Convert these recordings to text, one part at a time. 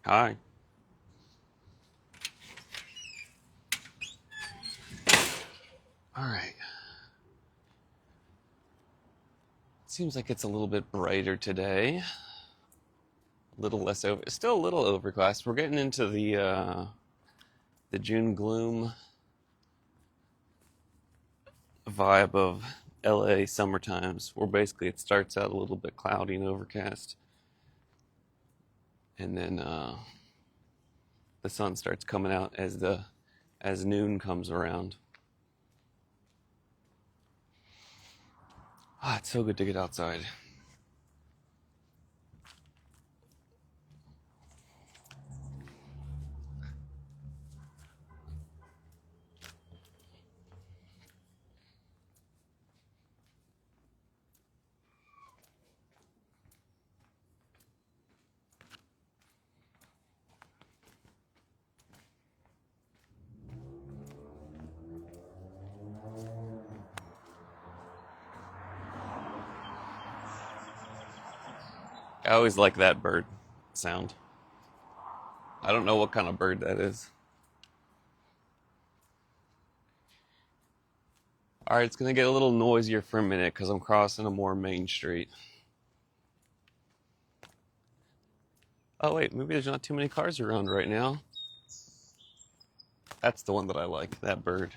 Hi. All right. Seems like it's a little bit brighter today. A little less over. Still a little overcast. We're getting into the June gloom vibe of LA summer times, where basically it starts out a little bit cloudy and overcast, and then the sun starts coming out as noon comes around. Ah, it's so good to get outside. I always like that bird sound. I don't know what kind of bird that is. All right, it's gonna get a little noisier for a minute because I'm crossing a more main street. Oh wait, maybe there's not too many cars around right now. That's the one that I like, that bird.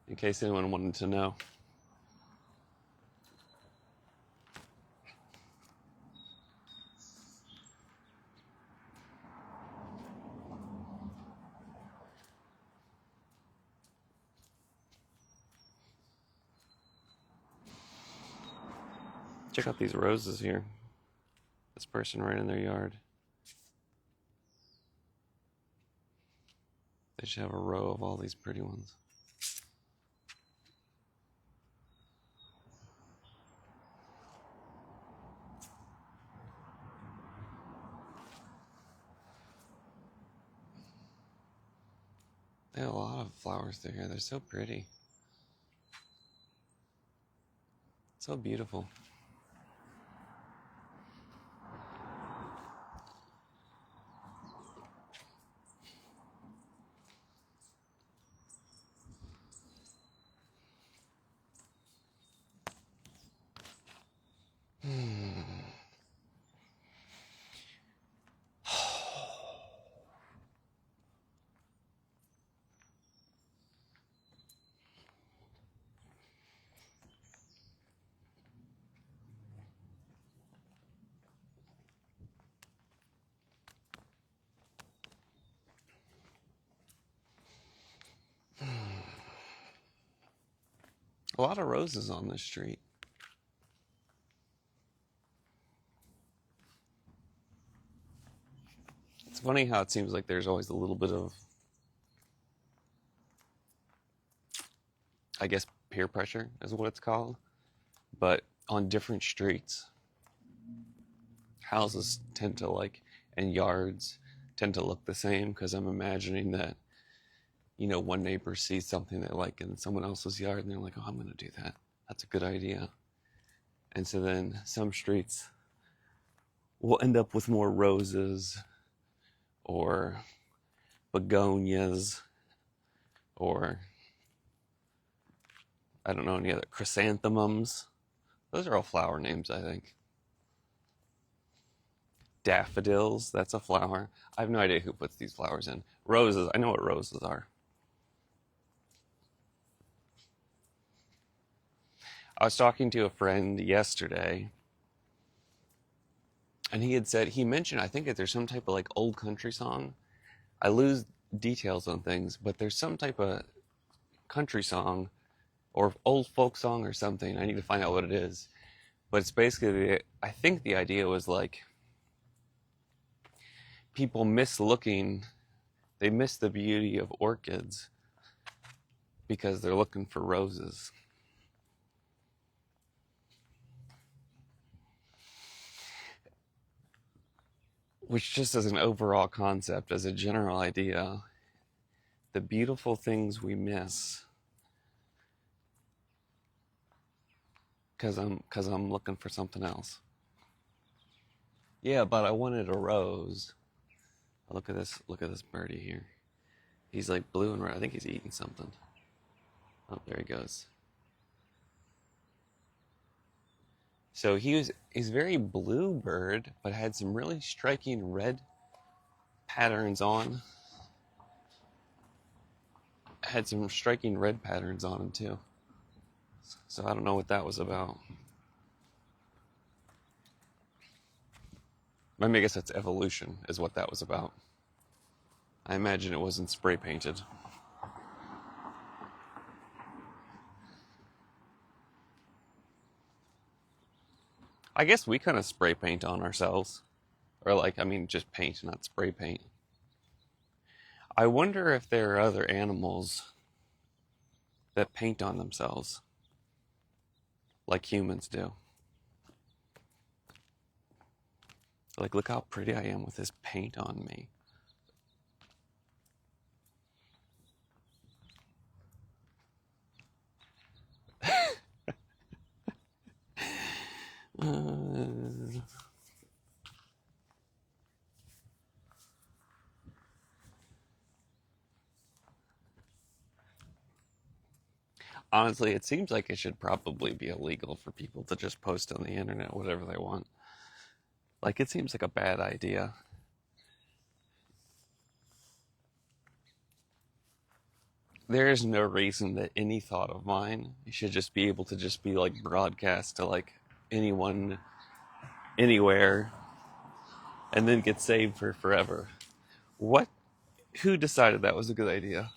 In case anyone wanted to know. Check out these roses here. This person right in their yard. They should have a row of all these pretty ones. They have a lot of flowers through here. They're so pretty. So beautiful. A lot of roses on this street. It's funny how it seems like there's always a little bit of, I guess, peer pressure is what it's called. But on different streets, houses tend to like, and yards tend to look the same because I'm imagining that, one neighbor sees something they like in someone else's yard and they're like, oh, I'm going to do that. That's a good idea. And so then some streets will end up with more roses or begonias or I don't know any other chrysanthemums. Those are all flower names, I think. Daffodils, that's a flower. I have no idea who puts these flowers in. Roses, I know what roses are. I was talking to a friend yesterday, and he mentioned, I think that there's some type of like old country song. I lose details on things, but there's some type of country song or old folk song or something. I need to find out what it is. But it's basically, I think the idea was like people they miss the beauty of orchids because they're looking for roses. Which, just as an overall concept, as a general idea, the beautiful things we miss because I'm looking for something else. Yeah, but I wanted a rose. Look at this. Look at this birdie here. He's like blue and red. I think he's eating something. Oh, there he goes. So he's very blue bird, but had some really striking red patterns on. Had some striking red patterns on him too. So I don't know what that was about. I mean, I guess that's evolution, is what that was about. I imagine it wasn't spray painted. I guess we kind of spray paint on ourselves. Or, like, I mean, just paint, not spray paint. I wonder if there are other animals that paint on themselves, like humans do. Like, look how pretty I am with this paint on me. Uh, Honestly, it seems like it should probably be illegal for people to just post on the internet whatever they want. Like, it seems like a bad idea. There is no reason that any thought of mine should just be able to just be like broadcast to like anyone, anywhere, and then get saved for forever. What? Who decided that was a good idea?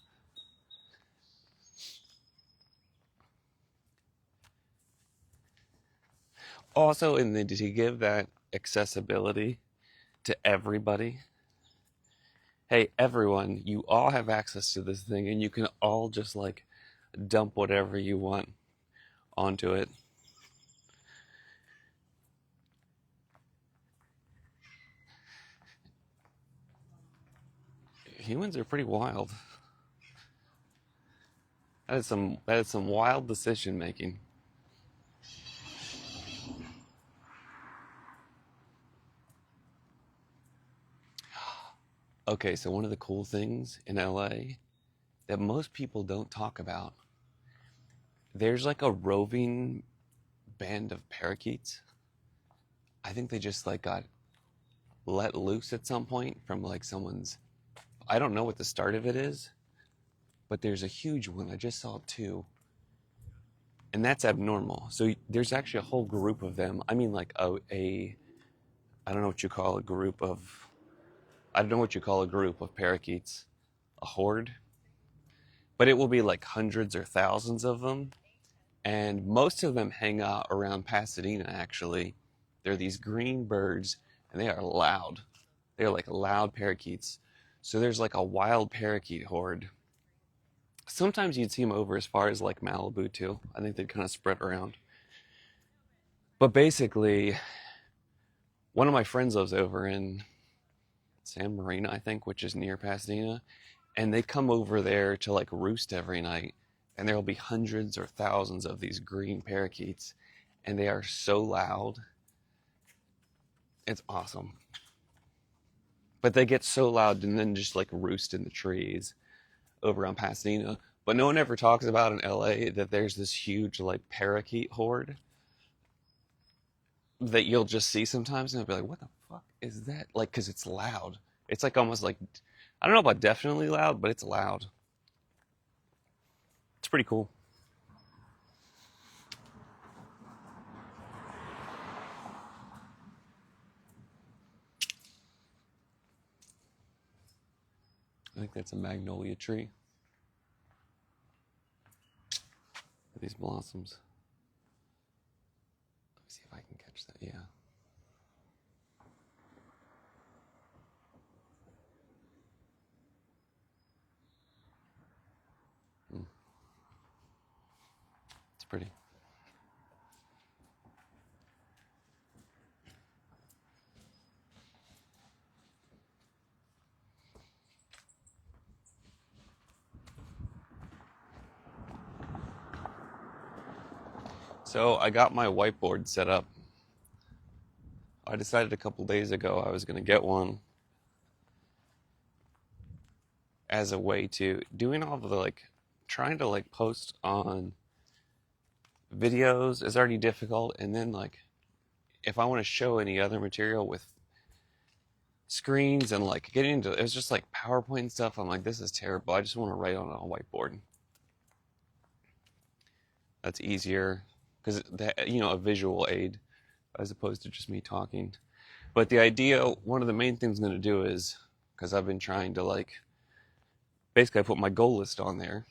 Also, and then to give that accessibility to everybody. Hey, everyone, you all have access to this thing, and you can all just like dump whatever you want onto it. Humans are pretty wild. That is some wild decision making. Okay, so one of the cool things in LA that most people don't talk about, there's like a roving band of parakeets. I think they just like got let loose at some point from like someone's, I don't know what the start of it is, but there's a huge one. I just saw two, and that's abnormal. So there's actually a whole group of them. I mean, like a I don't know what you call a group of, I don't know what you call a group of parakeets, a horde, but it will be like hundreds or thousands of them. And most of them hang out around Pasadena, actually. They're these green birds, and they are loud. They're like loud parakeets. So there's like a wild parakeet horde. Sometimes you'd see them over as far as like Malibu, too. I think they'd kind of spread around. But basically, one of my friends lives over in San Marino, I think, which is near Pasadena. And they come over there to like roost every night. And there'll be hundreds or thousands of these green parakeets. And they are so loud. It's awesome. But they get so loud and then just like roost in the trees over on Pasadena. But no one ever talks about in LA that there's this huge like parakeet horde that you'll just see sometimes and I'll be like, what the fuck is that? Like, because it's loud. It's like almost like, I don't know about definitely loud, but it's loud. It's pretty cool. I think that's a magnolia tree with these blossoms. Let me see if I can catch that. Yeah. Mm, it's pretty. So I got my whiteboard set up I decided a couple days ago I was going to get one as a way to doing all the like trying to like post on videos is already difficult, and then like if I want to show any other material with screens and like getting into it was just like PowerPoint stuff, I'm like, this is terrible. I just want to write on a whiteboard. That's easier because a visual aid as opposed to just me talking. But the idea, one of the main things I'm going to do is, because I've been trying to like, basically I put my goal list on there.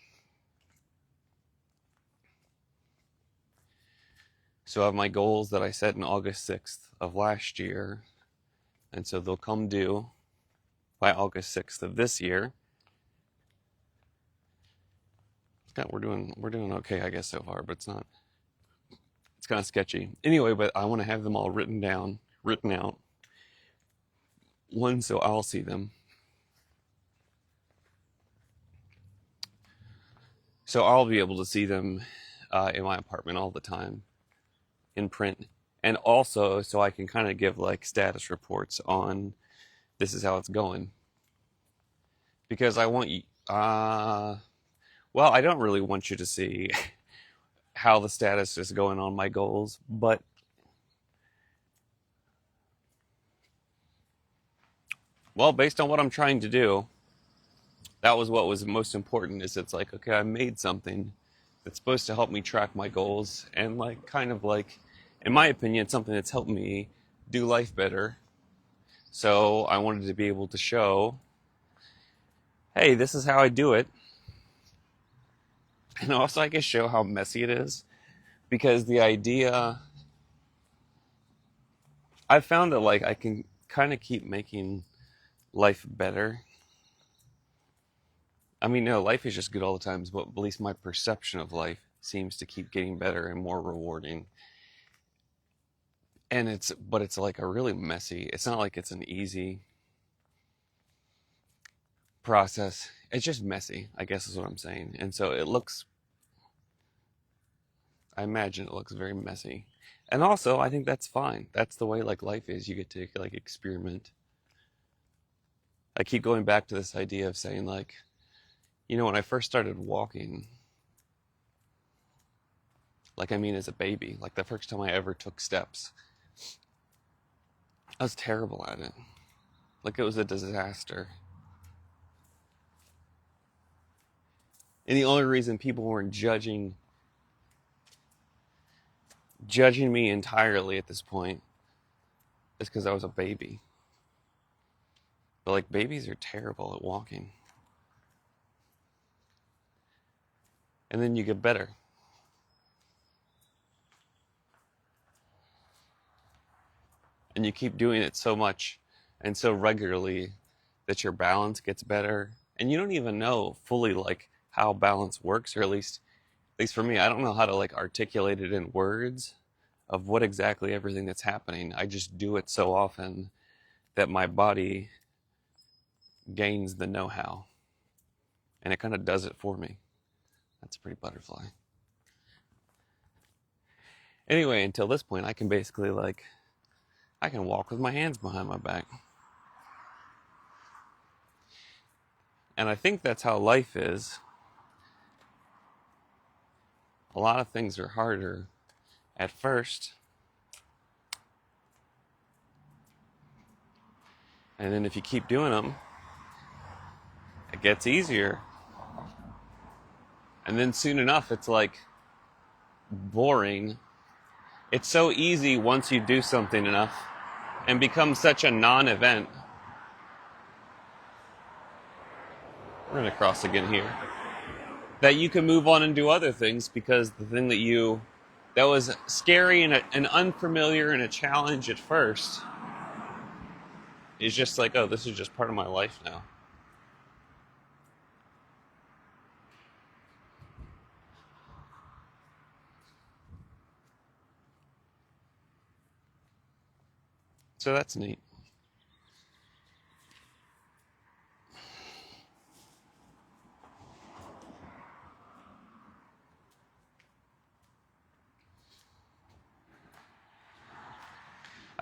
So I have my goals that I set in August 6th of last year. And so they'll come due by August 6th of this year. We're doing okay, I guess, so far, but it's kind of sketchy. Anyway, but I want to have them all written out. One, so I'll see them. So I'll be able to see them in my apartment all the time in print. And also so I can kind of give like status reports on this is how it's going. Because I want you, well, I don't really want you to see how the status is going on my goals, but well, based on what I'm trying to do, that was what was most important is it's like, okay, I made something that's supposed to help me track my goals and like kind of like, in my opinion, something that's helped me do life better. So I wanted to be able to show, hey, this is how I do it. And also I guess show how messy it is. Because the idea, I've found that like I can kind of keep making life better. I mean, no, life is just good all the time, but at least my perception of life seems to keep getting better and more rewarding. And it's like a really messy, it's not like it's an easy process. It's just messy, I guess is what I'm saying. And so I imagine it looks very messy. And also, I think that's fine. That's the way like life is. You get to like experiment. I keep going back to this idea of saying like, when I first started walking, like I mean as a baby, like the first time I ever took steps, I was terrible at it. Like it was a disaster. And the only reason people weren't judging me entirely at this point is because I was a baby. But like babies are terrible at walking. And then you get better. And you keep doing it so much and so regularly that your balance gets better. And you don't even know fully like how balance works, or at least for me, I don't know how to like articulate it in words of what exactly everything that's happening. I just do it so often that my body gains the know-how and it kind of does it for me. That's a pretty butterfly. Anyway, until this point, I can basically like, I can walk with my hands behind my back. And I think that's how life is. A lot of things are harder at first. And then if you keep doing them, it gets easier. And then soon enough, it's like boring. It's so easy once you do something enough and become such a non-event. We're going to cross again here. That you can move on and do other things because the thing that was scary and unfamiliar and a challenge at first is just like, oh, this is just part of my life now. So that's neat.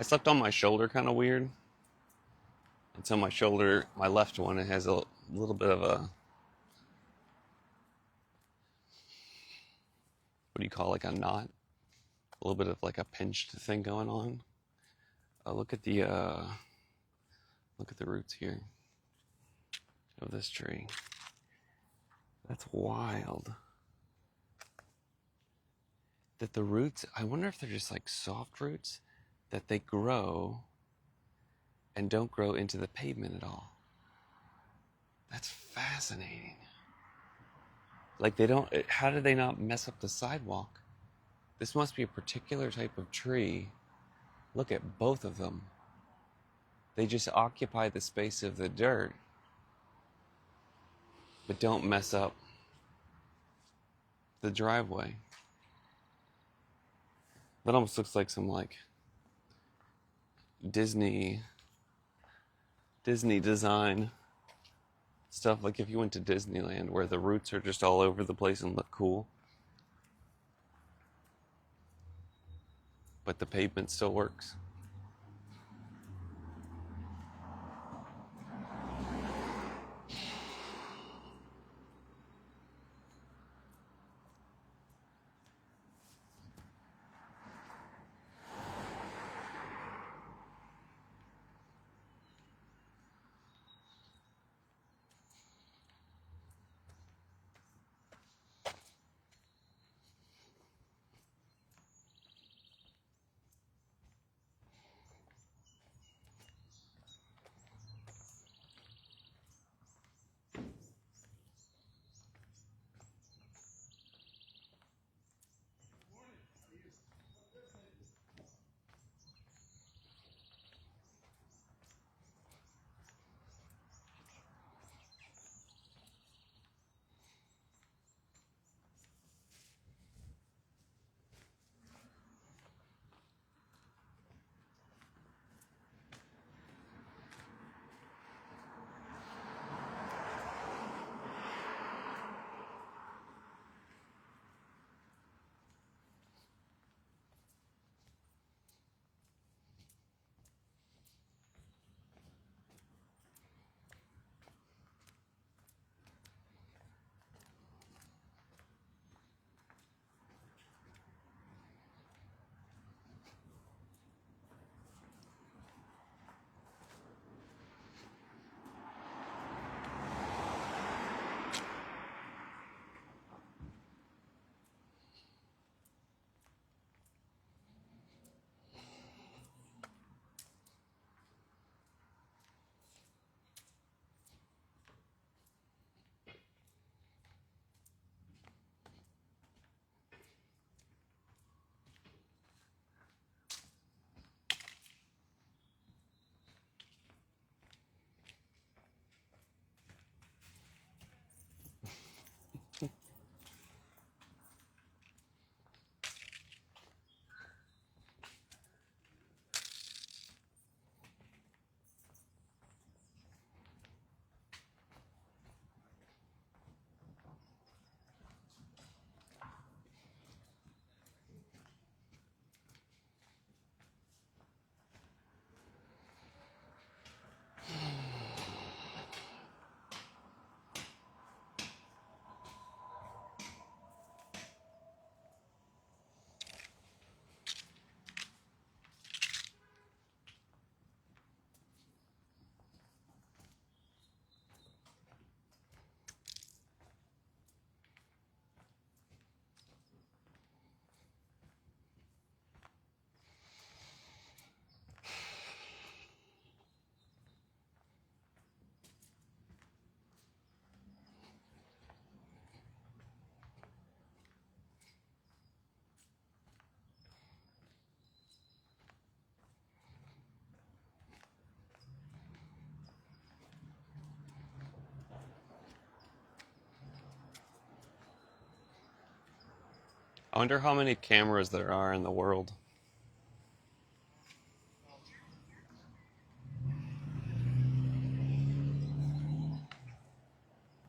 I slept on my shoulder kind of weird. And so my shoulder, my left one, it has a little bit of a, what do you call, like a knot? A little bit of like a pinched thing going on. Look at the roots here of this tree. That's wild. That the roots, I wonder if they're just like soft roots, that they grow and don't grow into the pavement at all. That's fascinating. Like they don't, how did they not mess up the sidewalk? This must be a particular type of tree. Look at both of them. They just occupy the space of the dirt, but don't mess up the driveway. That almost looks like some like Disney design stuff, like if you went to Disneyland where the roots are just all over the place and look cool, but the pavement still works. I wonder how many cameras there are in the world.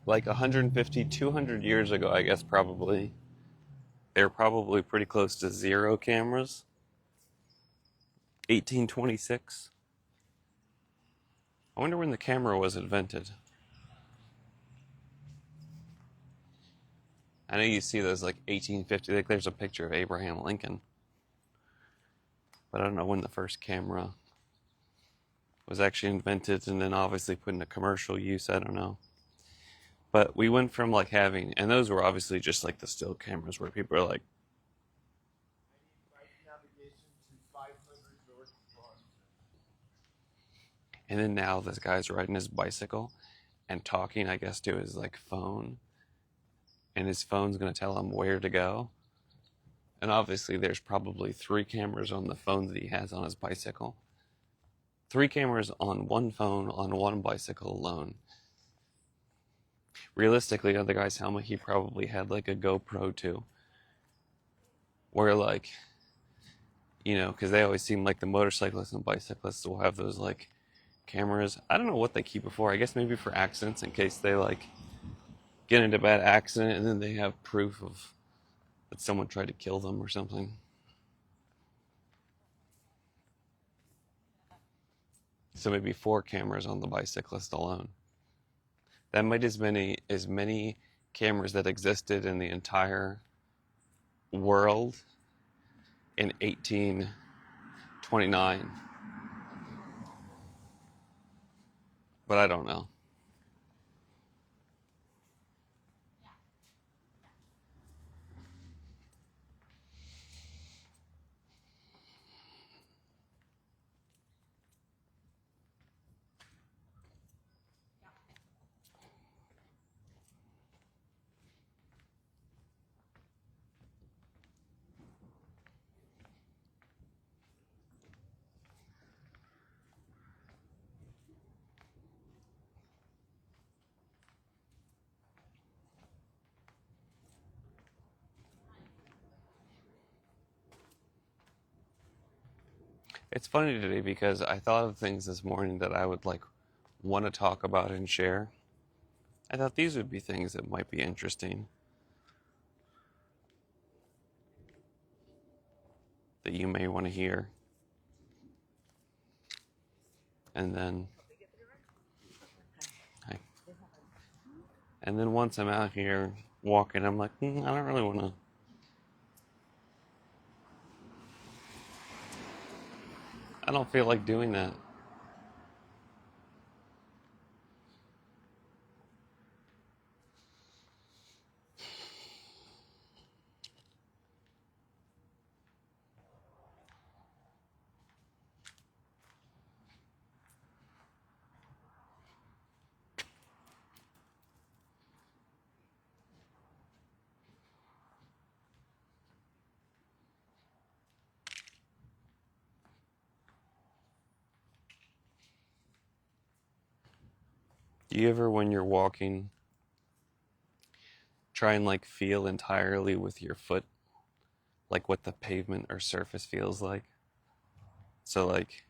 Like 150, 200 years ago, I guess probably. They're probably pretty close to zero cameras. 1826. I wonder when the camera was invented. I know you see those like 1850, like there's a picture of Abraham Lincoln, but I don't know when the first camera was actually invented and then obviously put into commercial use. I don't know. But we went from like having, and those were obviously just like the still cameras where people are like, and then now this guy's riding his bicycle and talking, I guess, to his like phone, and his phone's gonna tell him where to go. And obviously, there's probably 3 cameras on the phone that he has on his bicycle. 3 cameras on one phone on one bicycle alone. Realistically, on the guy's helmet, he probably had like a GoPro too, where like, because they always seem like the motorcyclists and bicyclists will have those like cameras. I don't know what they keep it for. I guess maybe for accidents in case they like get into a bad accident and then they have proof of that someone tried to kill them or something. So maybe 4 cameras on the bicyclist alone. That might as many cameras that existed in the entire world in 1829. But I don't know. It's funny today because I thought of things this morning that I would like want to talk about and share. I thought these would be things that might be interesting that you may want to hear. And then hi. And then once I'm out here walking, I'm like, I don't really want to. I don't feel like doing that. Do you ever, when you're walking, try and like feel entirely with your foot, like what the pavement or surface feels like? So, like,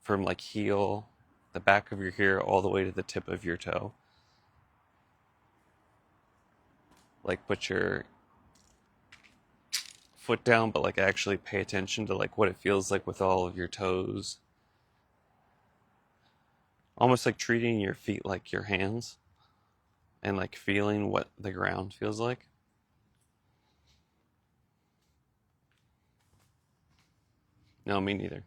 from like heel, the back of your heel, all the way to the tip of your toe. Like, put your foot down, but like actually pay attention to like what it feels like with all of your toes. Almost like treating your feet like your hands and like feeling what the ground feels like. No, me neither.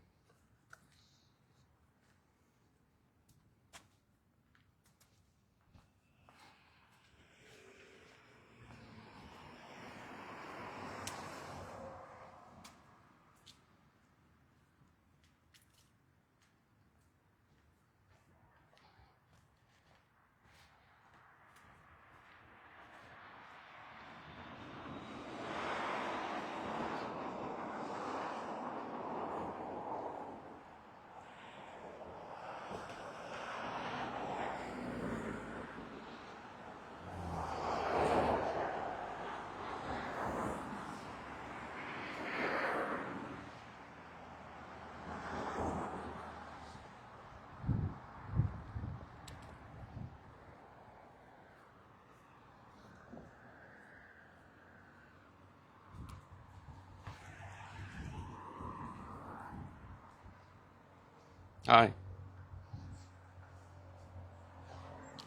Hi.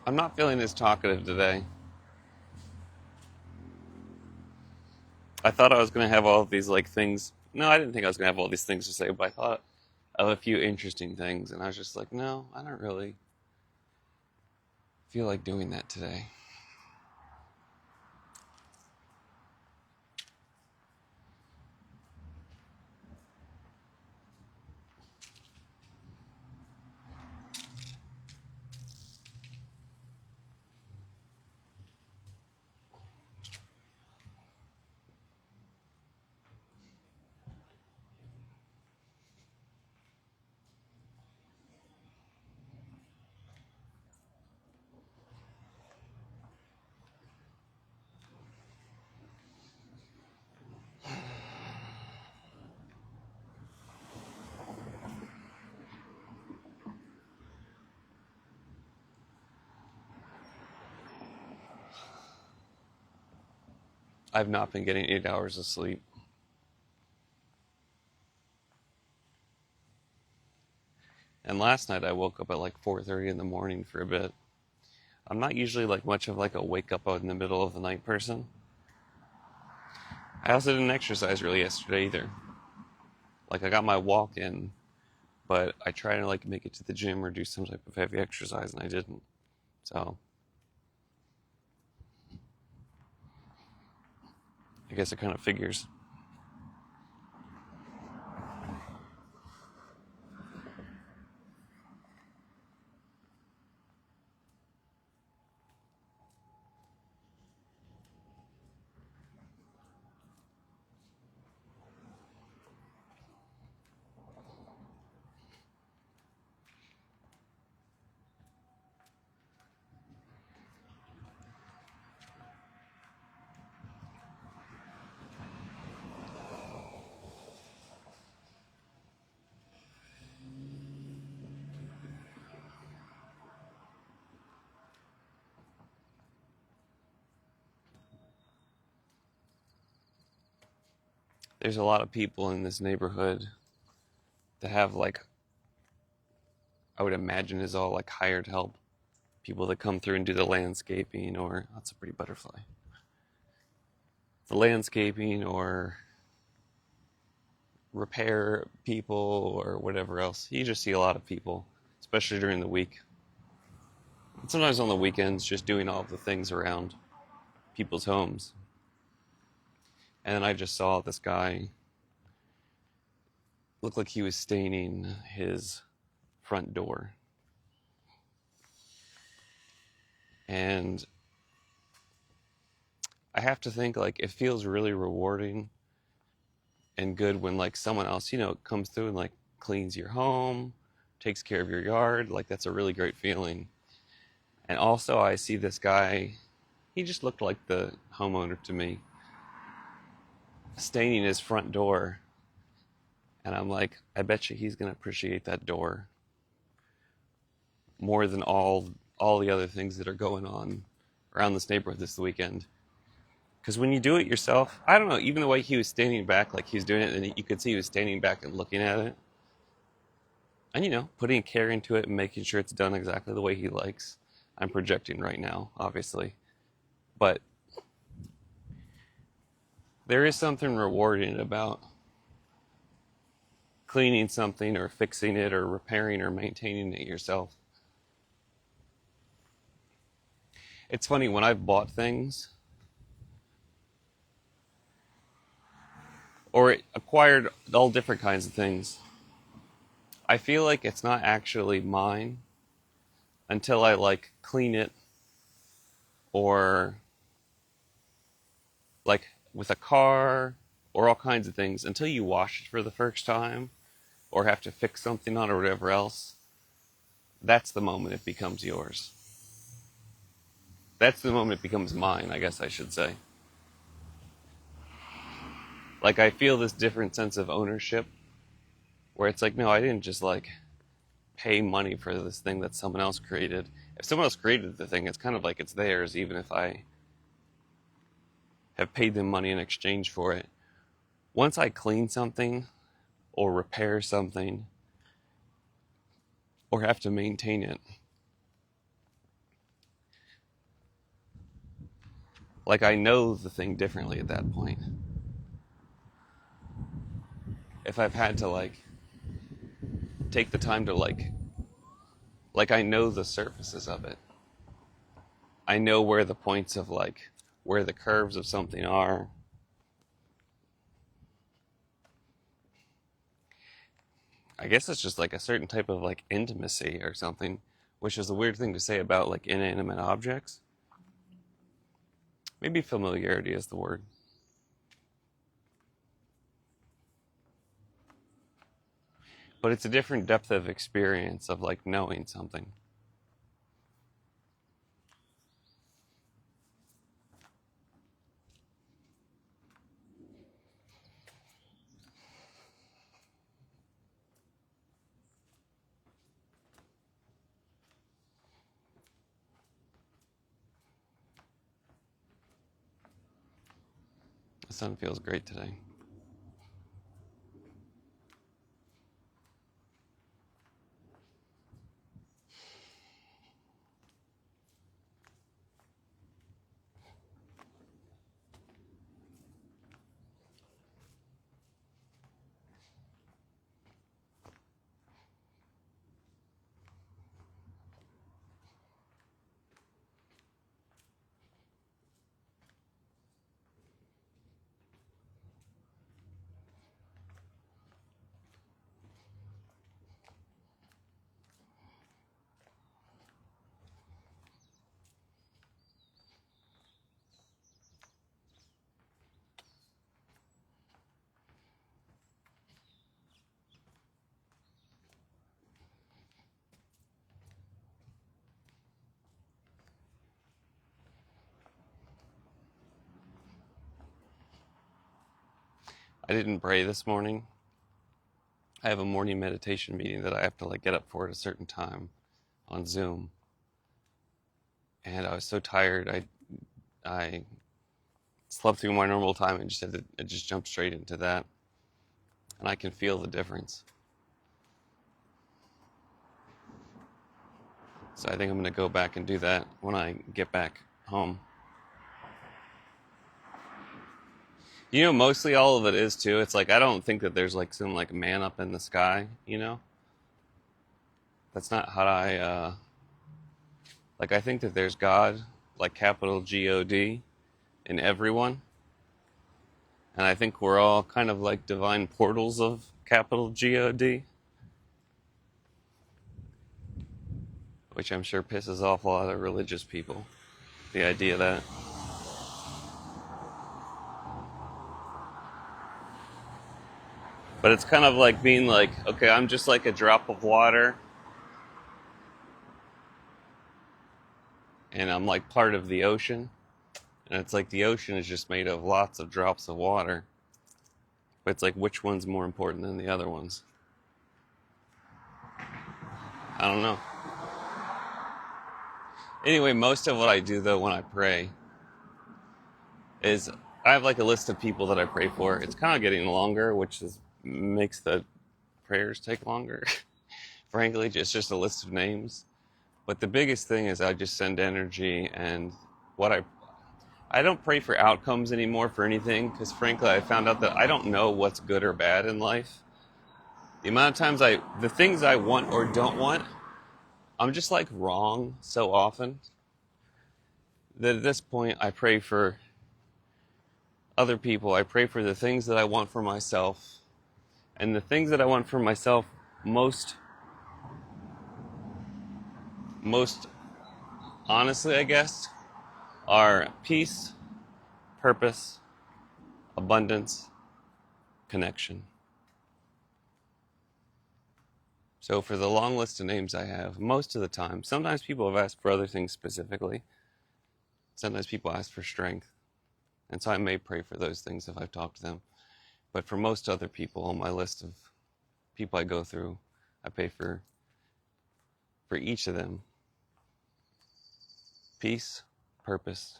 I'm not feeling as talkative today. I thought I was going to have all of these like things. No, I didn't think I was going to have all these things to say, but I thought of a few interesting things, and I was just like, no, I don't really feel like doing that today. I've not been getting 8 hours of sleep. And last night I woke up at like 4:30 in the morning for a bit. I'm not usually like much of like a wake up out in the middle of the night person. I also didn't exercise really yesterday either. Like I got my walk in, but I tried to like make it to the gym or do some type of heavy exercise and I didn't. So I guess it kind of figures. There's a lot of people in this neighborhood that have like, I would imagine is all like hired help. People that come through and do the landscaping, or that's a pretty butterfly. The landscaping or repair people or whatever else. You just see a lot of people, especially during the week. And sometimes on the weekends, just doing all of the things around people's homes. And then I just saw this guy look like he was staining his front door. And I have to think like it feels really rewarding and good when like someone else, comes through and like cleans your home, takes care of your yard. Like that's a really great feeling. And also I see this guy, he just looked like the homeowner to me, staining his front door. And I'm like, I bet you he's gonna appreciate that door more than all the other things that are going on around this neighborhood this weekend. Because when you do it yourself, I don't know, even the way he was standing back, like he was doing it, and you could see he was standing back and looking at it, and putting care into it and making sure it's done exactly the way he likes. I'm projecting right now, obviously, but there is something rewarding about cleaning something or fixing it or repairing or maintaining it yourself. It's funny when I've bought things or acquired all different kinds of things, I feel like it's not actually mine until I like clean it, or like with a car or all kinds of things, until you wash it for the first time or have to fix something on it or whatever else. That's the moment it becomes yours. That's the moment it becomes mine, I guess I should say. Like I feel this different sense of ownership where it's like, no, I didn't just like pay money for this thing that someone else created. If someone else created the thing, it's kind of like it's theirs, even if I have paid them money in exchange for it. Once I clean something or repair something, or have to maintain it. Like, I know the thing differently at that point. If I've had to, like, take the time to, like I know the surfaces of it. I know where the points of, like, where the curves of something are. I guess it's just like a certain type of, like, intimacy or something, which is a weird thing to say about, like, inanimate objects. Maybe familiarity is the word. But it's a different depth of experience of, like, knowing something. The sun feels great today. I didn't pray this morning. I have a morning meditation meeting that I have to, like, get up for at a certain time on Zoom. And I was so tired, I slept through my normal time and I just jumped straight into that. And I can feel the difference. So I think I'm going to go back and do that when I get back home. You know, mostly all of it is too. It's like I don't think that there's, like, some, like, man up in the sky, you know? That's not how like, I think that there's God, like capital God, in everyone. And I think we're all kind of like divine portals of capital God, which I'm sure pisses off a lot of religious people. The idea that. But it's kind of like being like, okay, I'm just like a drop of water, and I'm like part of the ocean. And it's like the ocean is just made of lots of drops of water. But it's like, which one's more important than the other ones? I don't know. Anyway, most of what I do, though, when I pray is I have, like, a list of people that I pray for. It's kind of getting longer, which makes the prayers take longer. Frankly, it's just a list of names. But the biggest thing is I just send energy, and what I don't pray for outcomes anymore for anything, because frankly I found out that I don't know what's good or bad in life. The amount of times the things I want or don't want, I'm just, like, wrong so often that at this point I pray for other people. I pray for the things that I want for myself. And the things that I want for myself most honestly, I guess, are peace, purpose, abundance, connection. So for the long list of names I have, most of the time, sometimes people have asked for other things specifically. Sometimes people ask for strength. And so I may pray for those things if I've talked to them. But for most other people on my list of people I go through, I pray for each of them peace, purpose,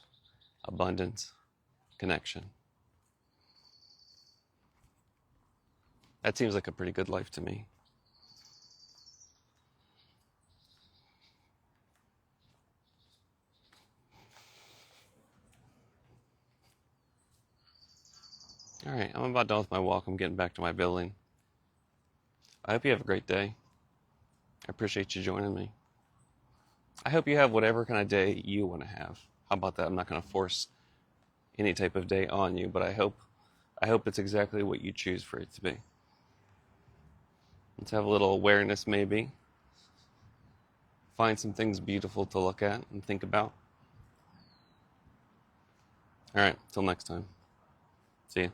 abundance, connection. That seems like a pretty good life to me. All right, I'm about done with my walk. I'm getting back to my building. I hope you have a great day. I appreciate you joining me. I hope you have whatever kind of day you want to have. How about that? I'm not going to force any type of day on you, but I hope it's exactly what you choose for it to be. Let's have a little awareness, maybe. Find some things beautiful to look at and think about. All right, till next time. See ya.